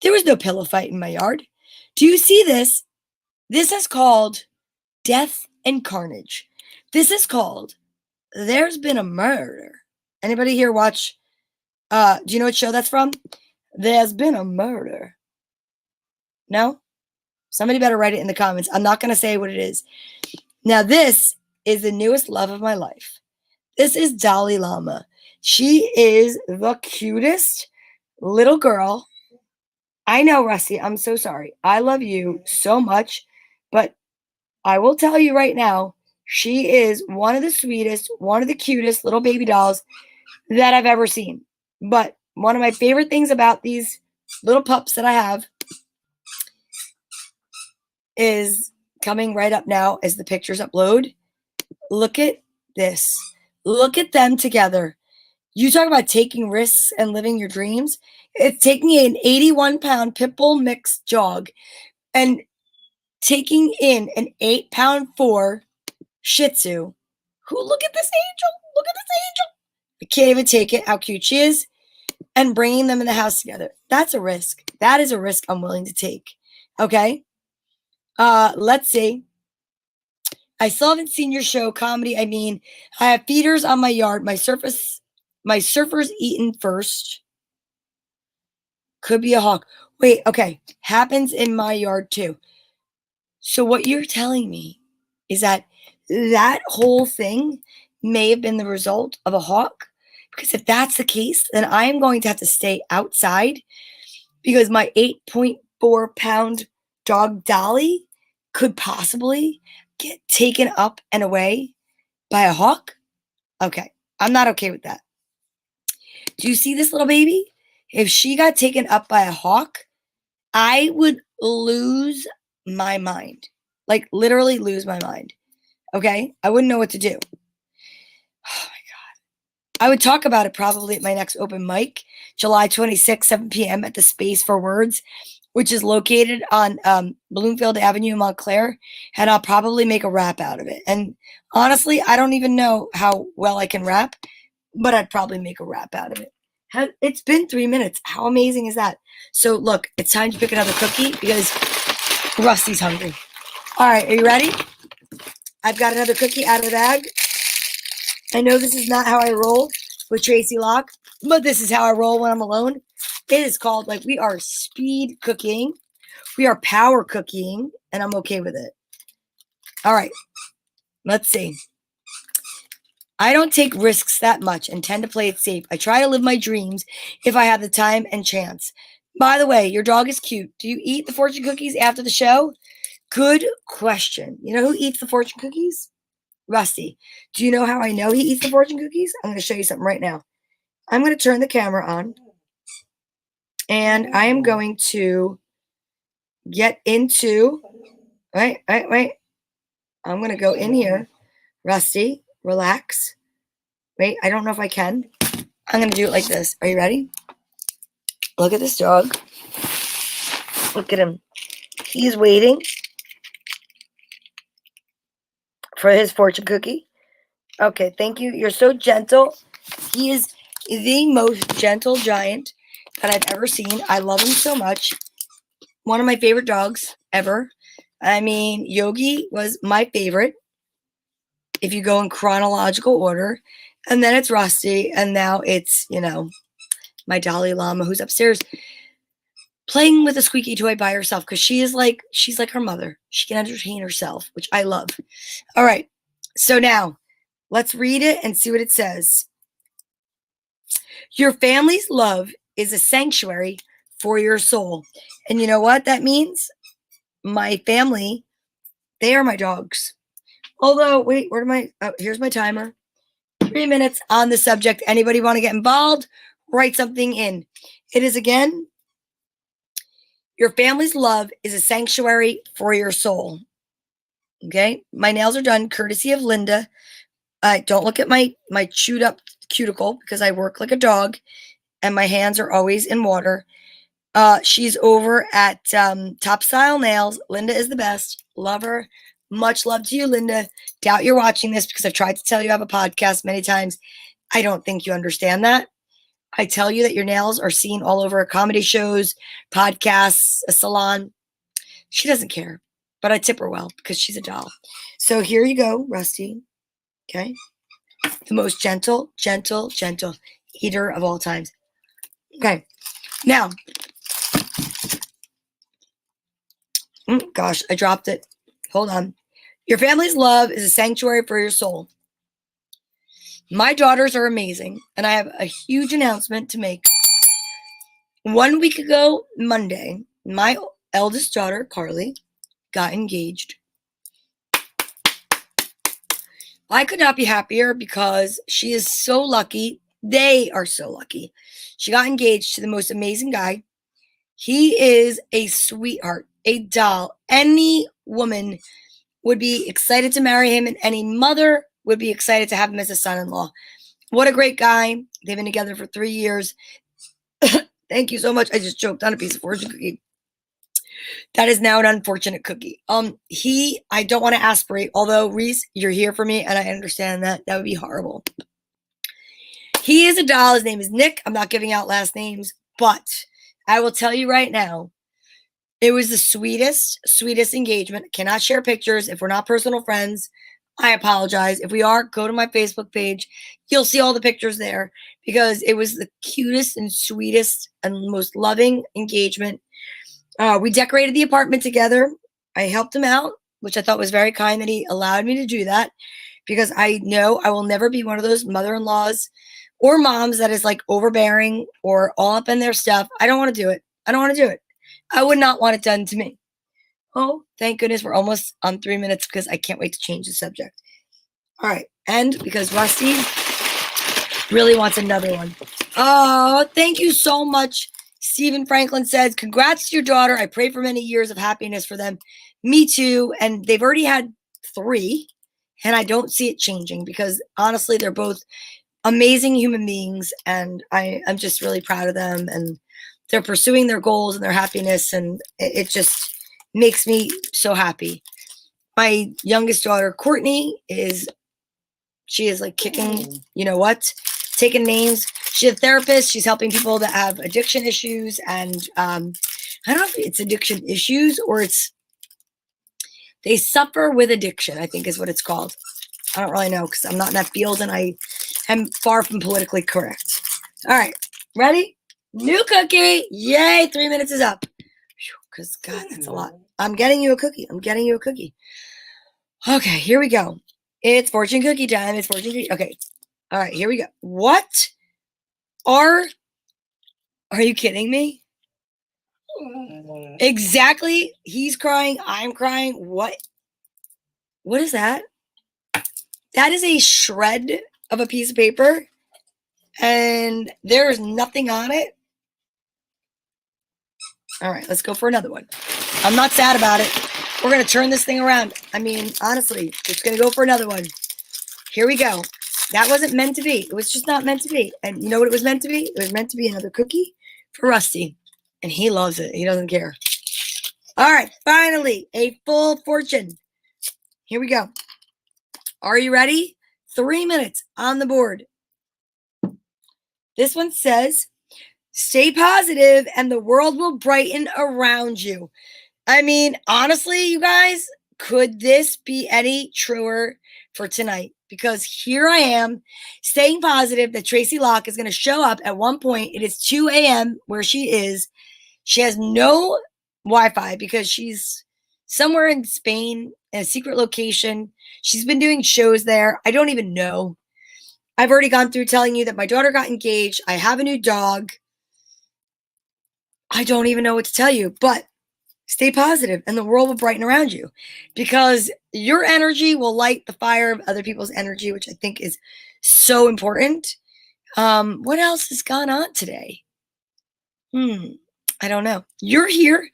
There was no pillow fight in my yard. Do you see this? This is called death and carnage. This is called There's Been a Murder. Anybody here watch, do you know what show that's from? There's Been a Murder. No? Somebody better write it in the comments. I'm not going to say what it is. Now, this is the newest love of my life. This is Dalai Lama. She is the cutest little girl. I know, Rusty, I'm so sorry. I love you so much. But I will tell you right now, she is one of the sweetest, one of the cutest little baby dolls that I've ever seen. But one of my favorite things about these little pups that I have is coming right up now as the pictures upload. Look at this. Look at them together. You talk about taking risks and living your dreams. It's taking an 81-pound pit bull mixed jog and taking in an 8-pound 4 Shih Tzu. Who, look at this angel. Look at this angel. I can't even take it, how cute she is. And bringing them in the house together. That's a risk. That is a risk I'm willing to take. Okay? Let's see. I still haven't seen your show, comedy. I mean, I have feeders on my yard. My surfer's eaten first. Could be a hawk. Wait, okay. Happens in my yard too. So what you're telling me is that whole thing may have been the result of a hawk? Because if that's the case, then I am going to have to stay outside because my 8.4-pound dog Dolly could possibly get taken up and away by a hawk. Okay, I'm not okay with that. Do you see this little baby? If she got taken up by a hawk, I would lose my mind. Like literally lose my mind. Okay? I wouldn't know what to do. Oh my God. I would talk about it probably at my next open mic, July 26th, 7 p.m. at the Space for Words, which is located on Bloomfield Avenue in Montclair. And I'll probably make a rap out of it. And honestly, I don't even know how well I can rap, but I'd probably make a rap out of it. It's been 3 minutes. How amazing is that? So look, it's time to pick another cookie because Rusty's hungry. All right, are you ready? I've got another cookie out of the bag. I know this is not how I roll with Tracy Locke, but this is how I roll when I'm alone. It is called, like, we are speed cooking. We are power cooking, and I'm okay with it. All right, let's see. I don't take risks that much and tend to play it safe. I try to live my dreams if I have the time and chance. By the way, your dog is cute. Do you eat the fortune cookies after the show? Good question. You know who eats the fortune cookies? Rusty. Do you know how I know he eats the fortune cookies? I'm going to show you something right now. I'm going to turn the camera on. And I am going to get into... Wait. I'm going to go in here. Rusty, relax. Wait, I don't know if I can. I'm going to do it like this. Are you ready? Look at this dog. Look at him. He's waiting for his fortune cookie. Okay, thank you. You're so gentle. He is the most gentle giant that I've ever seen. I love him so much. One of my favorite dogs ever. I mean, Yogi was my favorite, if you go in chronological order. And then it's Rusty. And now it's, my Dalai Lama who's upstairs playing with a squeaky toy by herself because she's like her mother. She can entertain herself, which I love. All right. So now let's read it and see what it says. Your family's love is a sanctuary for your soul. And you know what that means? My family, they are my dogs. Although, wait, here's my timer. 3 minutes on the subject. Anybody want to get involved? Write something in. It is again, your family's love is a sanctuary for your soul. Okay? My nails are done, courtesy of Linda. Don't look at my chewed up cuticle because I work like a dog and my hands are always in water. She's over at Top Style Nails. Linda is the best. Love her. Much love to you, Linda. Doubt you're watching this because I've tried to tell you I have a podcast many times. I don't think you understand that. I tell you that your nails are seen all over comedy shows, podcasts, a salon. She doesn't care, but I tip her well because she's a doll. So here you go, Rusty. Okay. The most gentle eater of all times. Okay. Now, gosh, I dropped it. Hold on. Your family's love is a sanctuary for your soul. My daughters are amazing, and I have a huge announcement to make. 1 week ago, Monday, my eldest daughter, Carly, got engaged. I could not be happier because she is so lucky. They are so lucky. She got engaged to the most amazing guy. He is a sweetheart, a doll. Any woman would be excited to marry him, and any mother would be excited to have him as a son-in-law. What a great guy. They've been together for 3 years. Thank you so much. I just choked on a piece of fortune cookie. That is now an unfortunate cookie. I don't want to aspirate, although Reese, you're here for me, and I understand that. That would be horrible. He is a doll. His name is Nick. I'm not giving out last names, but I will tell you right now, it was the sweetest engagement. Cannot share pictures if we're not personal friends. I apologize. If we are, go to my Facebook page. You'll see all the pictures there because it was the cutest and sweetest and most loving engagement. We decorated the apartment together. I helped him out, which I thought was very kind that he allowed me to do that because I know I will never be one of those mother-in-laws or moms that is like overbearing or all up in their stuff. I don't want to do it. I don't want to do it. I would not want it done to me. Oh, thank goodness we're almost on 3 minutes because I can't wait to change the subject. All right. And because Rusty really wants another one. Oh, thank you so much. Stephen Franklin says, congrats to your daughter. I pray for many years of happiness for them. Me too. And they've already had 3, and I don't see it changing because honestly, they're both amazing human beings, and I'm just really proud of them. And they're pursuing their goals and their happiness, and it just makes me so happy. My youngest daughter, Courtney, she is like kicking, you know what, taking names. She's a therapist. She's helping people that have addiction issues. And I don't know if it's addiction issues or they suffer with addiction, I think is what it's called. I don't really know because I'm not in that field and I am far from politically correct. All right, ready? New cookie. Yay, 3 minutes is up. Because, God, that's a lot. I'm getting you a cookie. I'm getting you a cookie. Okay, here we go. It's fortune cookie time. It's fortune cookie. Okay. All right, here we go. What are you kidding me? Exactly. He's crying. I'm crying. What is that? That is a shred of a piece of paper, and there is nothing on it. All right, let's go for another one. I'm not sad about it. We're going to turn this thing around. I mean, honestly, it's going to go for another one. Here we go. That wasn't meant to be. It was just not meant to be. And you know what it was meant to be? It was meant to be another cookie for Rusty. And he loves it. He doesn't care. All right, finally, a full fortune. Here we go. Are you ready? 3 minutes on the board. This one says, stay positive and the world will brighten around you. I mean, honestly, you guys, could this be any truer for tonight? Because here I am staying positive that Tracy Locke is going to show up at one point. It is 2 a.m. where she is. She has no Wi-Fi because she's somewhere in Spain in a secret location. She's been doing shows there. I don't even know. I've already gone through telling you that my daughter got engaged. I have a new dog. I don't even know what to tell you, but stay positive and the world will brighten around you because your energy will light the fire of other people's energy, which I think is so important. What else has gone on today? I don't know. You're here.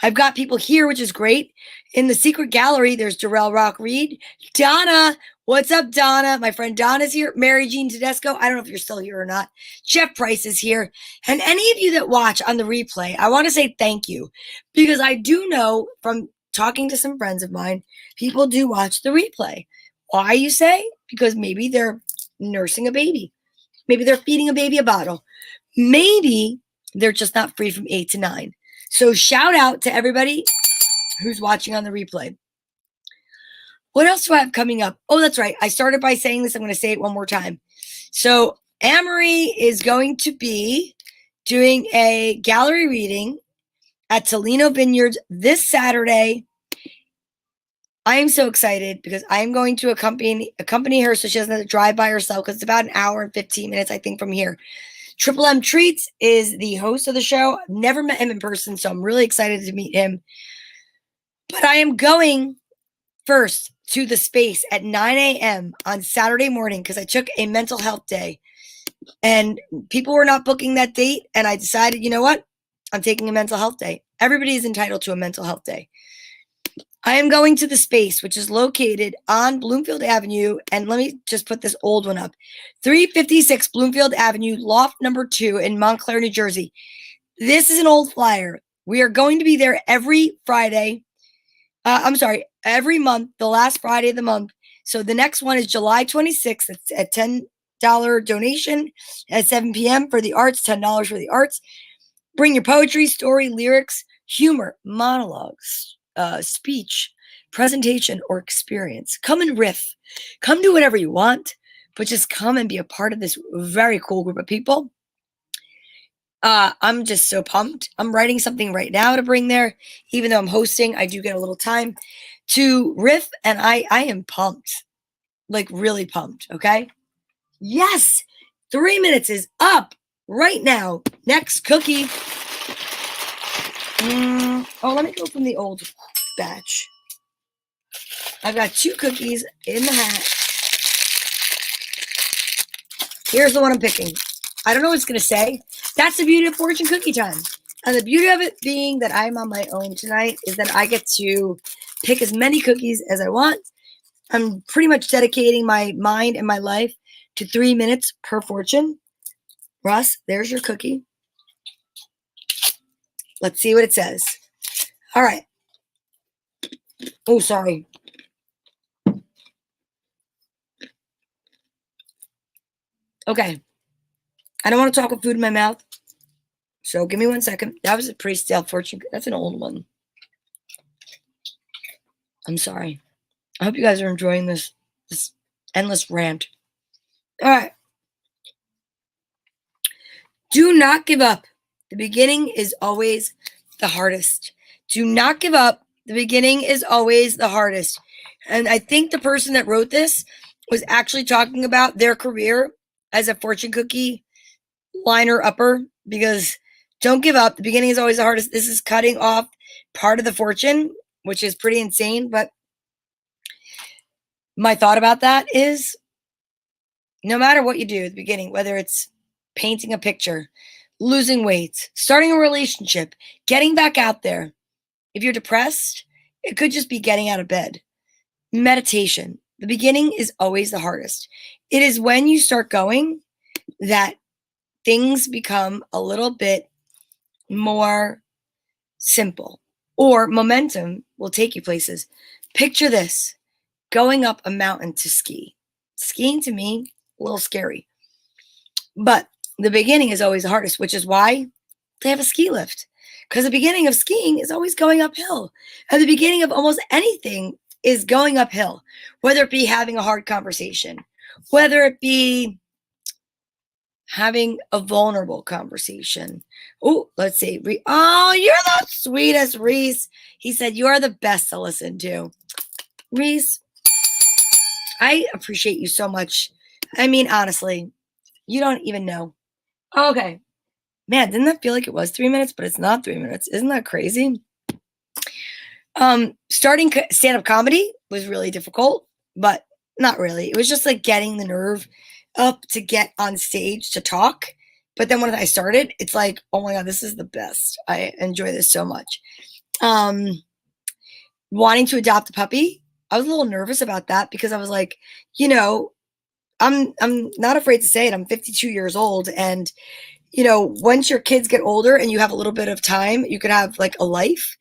I've got people here, which is great. In the secret gallery, there's Darrell Rock Reed. Donna. What's up, Donna? My friend Donna's here. Mary Jean Tedesco. I don't know if you're still here or not. Jeff Price is here. And any of you that watch on the replay, I want to say thank you because I do know from talking to some friends of mine, people do watch the replay. Why, you say? Because maybe they're nursing a baby. Maybe they're feeding a baby a bottle. Maybe they're just not free from 8 to 9. So shout out to everybody who's watching on the replay. What else do I have coming up? Oh, that's right. I started by saying this. I'm going to say it one more time. So Amory is going to be doing a gallery reading at Tolino Vineyards this Saturday. I am so excited because I am going to accompany her so she doesn't have to drive by herself because it's about an hour and 15 minutes, I think, from here. Triple M Treats is the host of the show. I've never met him in person, so I'm really excited to meet him. But I am going first to the space at 9 a.m. on Saturday morning because I took a mental health day. And people were not booking that date, and I decided, you know what? I'm taking a mental health day. Everybody is entitled to a mental health day. I am going to the space, which is located on Bloomfield Avenue. And let me just put this old one up. 356 Bloomfield Avenue, loft number 2 in Montclair, New Jersey. This is an old flyer. We are going to be there every Friday. Every month, the last Friday of the month. So the next one is July 26th. It's a $10 donation at 7 p.m. for the arts, $10 for the arts. Bring your poetry, story, lyrics, humor, monologues, speech, presentation, or experience. Come and riff. Come do whatever you want, but just come and be a part of this very cool group of people. I'm just so pumped. I'm writing something right now to bring there. Even though I'm hosting, I do get a little time to riff, and I am pumped. Like, really pumped, okay? Yes! 3 minutes is up right now. Next cookie. Let me go from the old batch. I've got 2 cookies in the hat. Here's the one I'm picking. I don't know what it's going to say. That's the beauty of fortune cookie time. And the beauty of it being that I'm on my own tonight is that I get to pick as many cookies as I want. I'm pretty much dedicating my mind and my life to 3 minutes per fortune. Russ, there's your cookie. Let's see what it says. All right. Oh, sorry. Okay. I don't want to talk with food in my mouth. So give me 1 second. That was a pretty stale fortune. That's an old one. I'm sorry. I hope you guys are enjoying this endless rant. All right. Do not give up. The beginning is always the hardest. Do not give up. The beginning is always the hardest. And I think the person that wrote this was actually talking about their career as a fortune cookie liner upper, because don't give up. The beginning is always the hardest. This is cutting off part of the fortune, which is pretty insane. But my thought about that is no matter what you do at the beginning, whether it's painting a picture, losing weight, starting a relationship, getting back out there, if you're depressed, it could just be getting out of bed. Meditation. The beginning is always the hardest. It is when you start going that things become a little bit more simple, or momentum will take you places. Picture this: going up a mountain to ski. Skiing to me, a little scary. But the beginning is always the hardest, which is why they have a ski lift. Because the beginning of skiing is always going uphill. And the beginning of almost anything is going uphill, whether it be having a hard conversation, whether it be having a vulnerable conversation. Oh, let's see. Oh, you're the sweetest, Reese. He said, you are the best to listen to. Reese, I appreciate you so much. I mean, honestly, you don't even know. Okay. Man, didn't that feel like it was 3 minutes? But it's not 3 minutes. Isn't that crazy? Starting stand-up comedy was really difficult, but not really. It was just like getting the nerve up to get on stage to talk. But then when I started, it's like, oh my God, this is the best. I enjoy this so much. Wanting to adopt a puppy, I was a little nervous about that because I was like, I'm not afraid to say it. I'm 52 years old, and once your kids get older and you have a little bit of time, you could have like a life.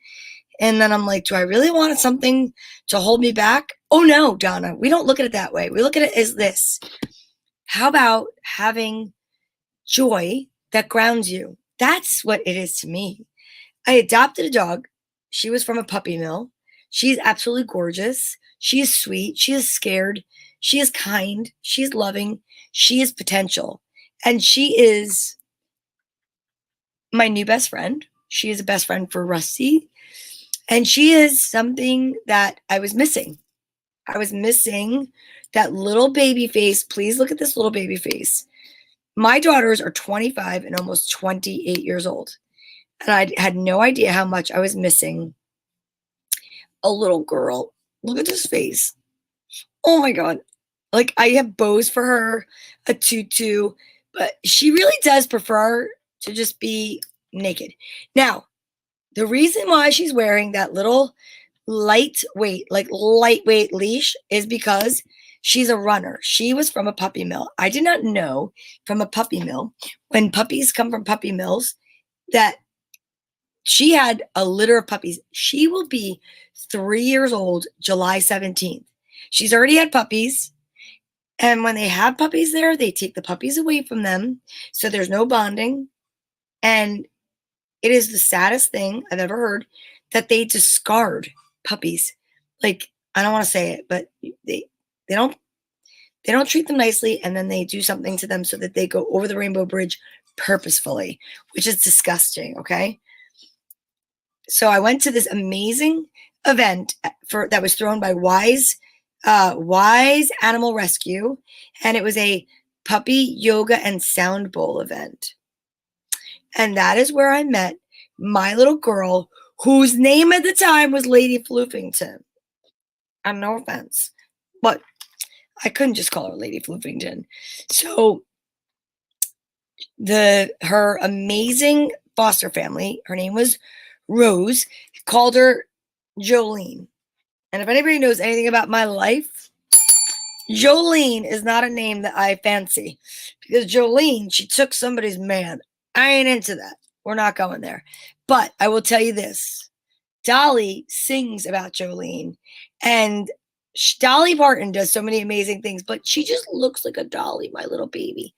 And then I'm like, do I really want something to hold me back? Oh no, Donna, we don't look at it that way. We look at it as this. How about having joy that grounds you? That's what it is to me. I adopted a dog. She was from a puppy mill. She's absolutely gorgeous. She is sweet. She is scared. She is kind. She is loving. She is potential. And she is my new best friend. She is a best friend for Rusty. And she is something that I was missing. I was missing that little baby face. Please look at this little baby face. My daughters are 25 and almost 28 years old. And I had no idea how much I was missing a little girl. Look at this face. Oh my God. Like, I have bows for her, a tutu, but she really does prefer to just be naked. Now, the reason why she's wearing that little lightweight leash is because she's a runner. She was from a puppy mill. I did not know from a puppy mill, when puppies come from puppy mills, that she had a litter of puppies. She will be 3 years old July 17th. She's already had puppies. And when they have puppies there, they take the puppies away from them. So there's no bonding. And it is the saddest thing I've ever heard that they discard puppies. like, I don't want to say it, but they don't treat them nicely, and then they do something to them so that they go over the rainbow bridge purposefully, which is disgusting. Okay. So I went to this amazing event that was thrown by Wise Animal Rescue, and it was a puppy yoga and sound bowl event. And that is where I met my little girl, whose name at the time was Lady Floofington. And no offense, but I couldn't just call her Lady Floofington. So her amazing foster family, her name was Rose, called her Jolene. And if anybody knows anything about my life, Jolene is not a name that I fancy, because Jolene, she took somebody's man. I ain't into that. We're not going there. But I will tell you this. Dolly sings about Jolene, and Dolly Parton does so many amazing things, but she just looks like a dolly, my little baby.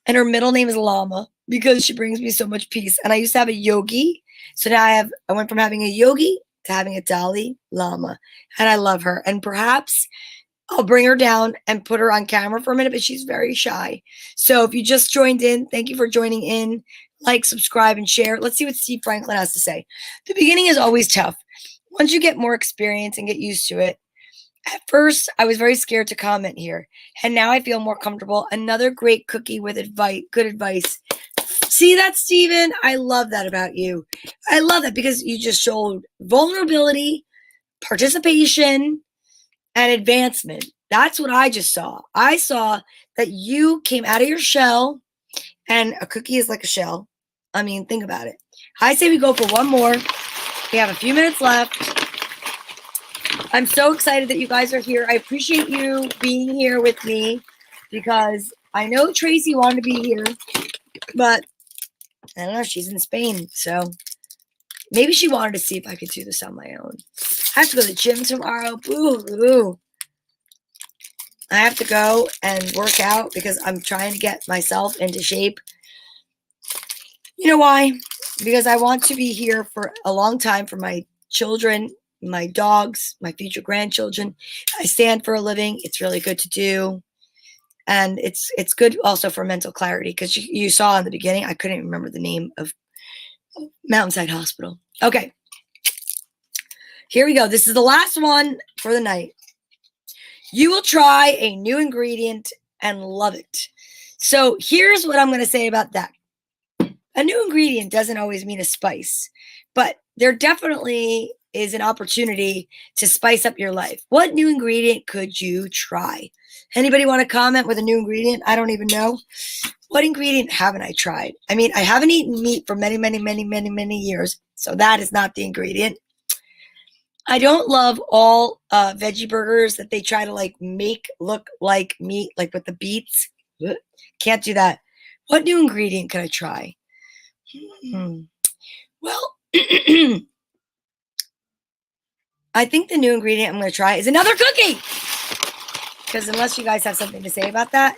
And her middle name is Llama because she brings me so much peace. And I used to have a yogi. So now I went from having a yogi to having a Dolly Llama. And I love her. And perhaps I'll bring her down and put her on camera for a minute, but she's very shy. So if you just joined in, thank you for joining in. Like, subscribe, and share. Let's see what Steve Franklin has to say. The beginning is always tough. Once you get more experience and get used to it, at first, I was very scared to comment here, and now I feel more comfortable. Another great cookie with good advice. See that, Steven? I love that about you. I love that because you just showed vulnerability, participation, and advancement. That's what I just saw. I saw that you came out of your shell, and a cookie is like a shell. I mean, think about it. I say we go for one more. We have a few minutes left. I'm so excited that you guys are here. I appreciate you being here with me because I know Tracy wanted to be here, but I don't know. She's in Spain, so maybe she wanted to see if I could do this on my own. I have to go to the gym tomorrow. Boo-hoo. I have to go and work out because I'm trying to get myself into shape. You know why? Because I want to be here for a long time for my children, my dogs, my future grandchildren. I stand for a living. It's really good to do. And it's good also for mental clarity because you saw in the beginning, I couldn't even remember the name of Mountainside Hospital. Okay. Here we go. This is the last one for the night. You will try a new ingredient and love it. So here's what I'm going to say about that. A new ingredient doesn't always mean a spice, but there definitely is an opportunity to spice up your life. What new ingredient could you try? Anybody want to comment with a new ingredient? I don't even know. What ingredient haven't I tried? I mean, I haven't eaten meat for many, many, many, many, many years, so that is not the ingredient. I don't love all veggie burgers that they try to like make look like meat, like with the beets. Can't do that. What new ingredient can I try? Well, I think the new ingredient I'm going to try is another cookie. Because unless you guys have something to say about that.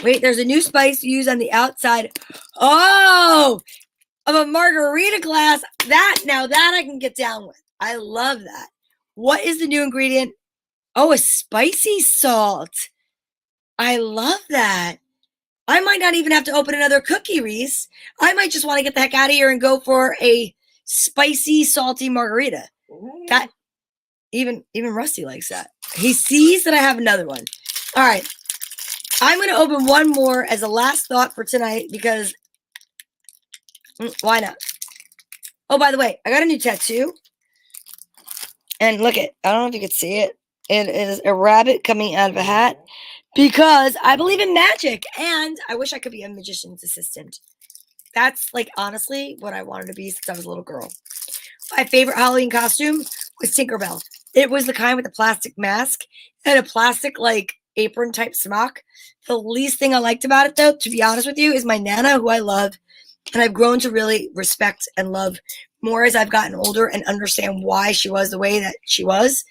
Wait, there's a new spice used on the outside. Oh, of a margarita glass. Now that I can get down with. I love that. What is the new ingredient? Oh, a spicy salt. I love that. I might not even have to open another cookie, Reese. I might just want to get the heck out of here and go for a spicy, salty margarita. That even Rusty likes that. He sees that I have another one. All right. I'm going to open one more as a last thought for tonight because why not? Oh, by the way, I got a new tattoo. And look it. I don't know if you can see it. It is a rabbit coming out of a hat. Because I believe in magic, and I wish I could be a magician's assistant. That's, like, honestly what I wanted to be since I was a little girl. My favorite Halloween costume was Tinkerbell. It was the kind with a plastic mask and a plastic, like, apron-type smock. The least thing I liked about it, though, to be honest with you, is my Nana, who I love, and I've grown to really respect and love more as I've gotten older and understand why she was the way that she was.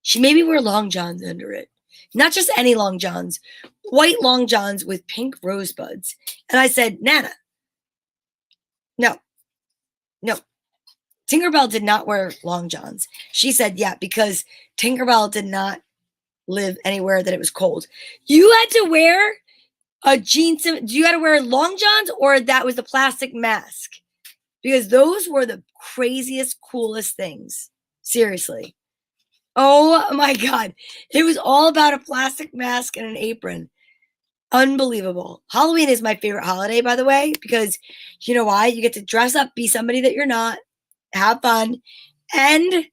She made me wear long johns under it. Not just any long johns, white long johns with pink rosebuds. And I said, Nana, no, Tinkerbell did not wear long johns. She said, yeah, because Tinkerbell did not live anywhere that it was cold. You had to wear a jeans. You had to wear long johns, or that was the plastic mask, because those were the craziest, coolest things. Seriously. Oh my God. It was all about a plastic mask and an apron. Unbelievable. Halloween is my favorite holiday, by the way, because you know why? You get to dress up, be somebody that you're not, have fun, and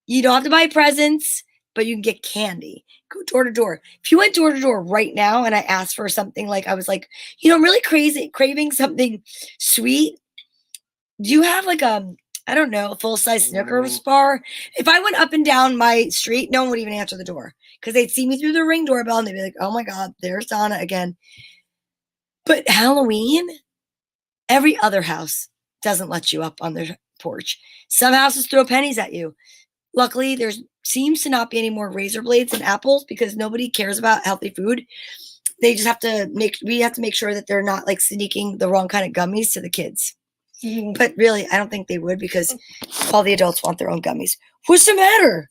you don't have to buy presents, but you can get candy. Go door to door. If you went door to door right now and I asked for something, like I was like, I'm really craving something sweet. Do you have like a full-size Snickers bar? If I went up and down my street, no one would even answer the door, because they'd see me through the Ring doorbell and they'd be like, oh my God, there's Donna again. But Halloween, every other house doesn't let you up on their porch. Some houses throw pennies at you. Luckily, there seems to not be any more razor blades and apples, because nobody cares about healthy food. We have to make sure that they're not like sneaking the wrong kind of gummies to the kids. But really, I don't think they would, because all the adults want their own gummies. What's the matter?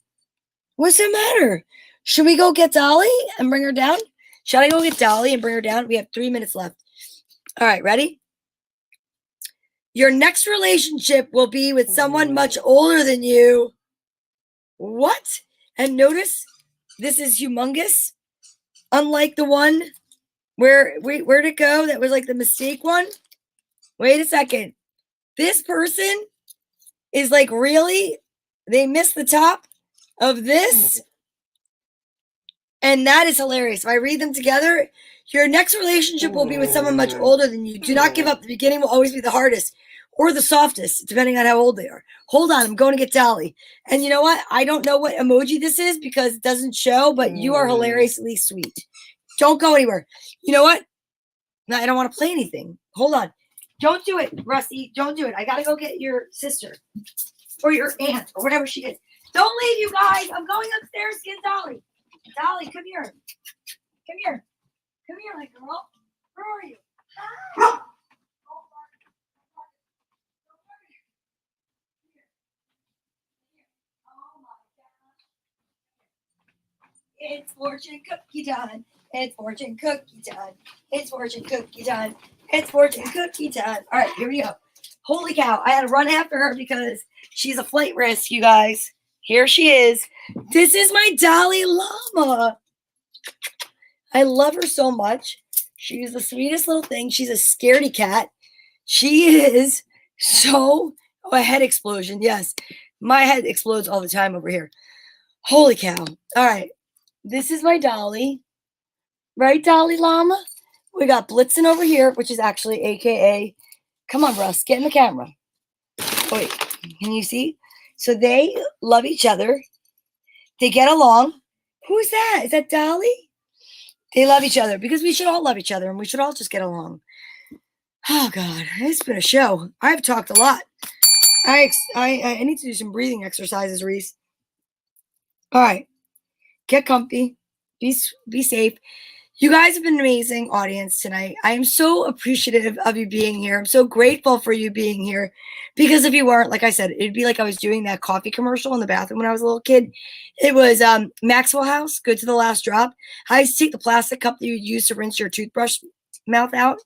Should we go get Dolly and bring her down? Should I go get Dolly and bring her down? We have 3 minutes left. All right, ready? Your next relationship will be with someone much older than you. What? And notice, this is humongous. Unlike the one where'd it go? That was like the mistake one. Wait a second. This person is like, really? They missed the top of this? And that is hilarious. If I read them together, your next relationship will be with someone much older than you. Do not give up. The beginning will always be the hardest or the softest, depending on how old they are. Hold on. I'm going to get Dolly. And you know what? I don't know what emoji this is because it doesn't show, but you are hilariously sweet. Don't go anywhere. You know what? No, I don't want to play anything. Hold on. Don't do it, Rusty. Don't do it. I got to go get your sister or your aunt or whatever she is. Don't leave, you guys. I'm going upstairs to get Dolly. Dolly, come here. Come here. Come here, my girl. Where are you? Ah! It's fortune cookie time. It's fortune cookie time. It's fortune cookie time. It's fortune cookie time. All right, here we go. Holy cow. I had to run after her because she's a flight risk, you guys. Here she is. This is my Dolly Llama. I love her so much. She's the sweetest little thing. She's a scaredy cat. She is so... Oh, a head explosion. Yes. My head explodes all the time over here. Holy cow. All right. This is my Dolly. Right, Dolly Llama? We got Blitzen over here, which is actually AKA... Come on, Russ. Get in the camera. Wait. Can you see? So they love each other. They get along. Who's that? Is that Dolly? They love each other because we should all love each other and we should all just get along. Oh, God. It's been a show. I've talked a lot. I need to do some breathing exercises, Reese. All right. Get comfy. Be safe. You guys have been an amazing audience tonight. I am so appreciative of you being here. I'm so grateful for you being here because if you weren't, like I said, it'd be like I was doing that coffee commercial in the bathroom when I was a little kid. It was Maxwell House, good to the last drop. I used to take the plastic cup that you would use to rinse your toothbrush mouth out.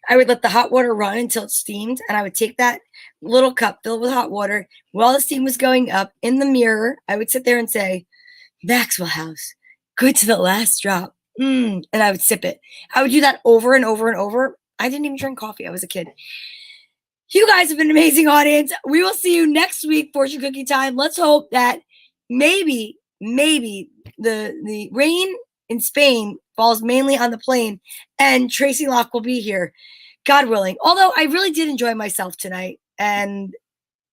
I would let the hot water run until it steamed, and I would take that little cup filled with hot water. While the steam was going up in the mirror, I would sit there and say, Maxwell House, good to the last drop. And I would sip it. I would do that over and over and over. I didn't even drink coffee. I was a kid. You guys have been an amazing audience. We will see you next week, Fortune Cookie Time. Let's hope that maybe the rain in Spain falls mainly on the plane and Tracy Locke will be here, God willing. Although I really did enjoy myself tonight. And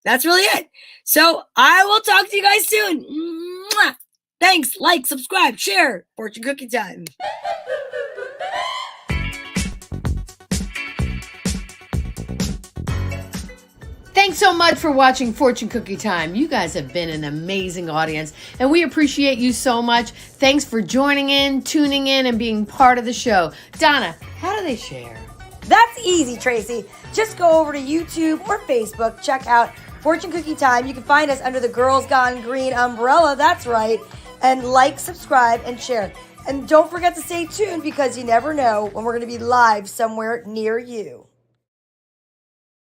that's really it. So I will talk to you guys soon. Mwah! Thanks. Like, subscribe, share. Fortune Cookie Time. Thanks so much for watching Fortune Cookie Time. You guys have been an amazing audience, and we appreciate you so much. Thanks for joining in, tuning in, and being part of the show. Donna, how do they share? That's easy, Tracy. Just go over to YouTube or Facebook, check out Fortune Cookie Time. You can find us under the Girls Gone Green umbrella. That's right. And like, subscribe, and share. And don't forget to stay tuned because you never know when we're going to be live somewhere near you.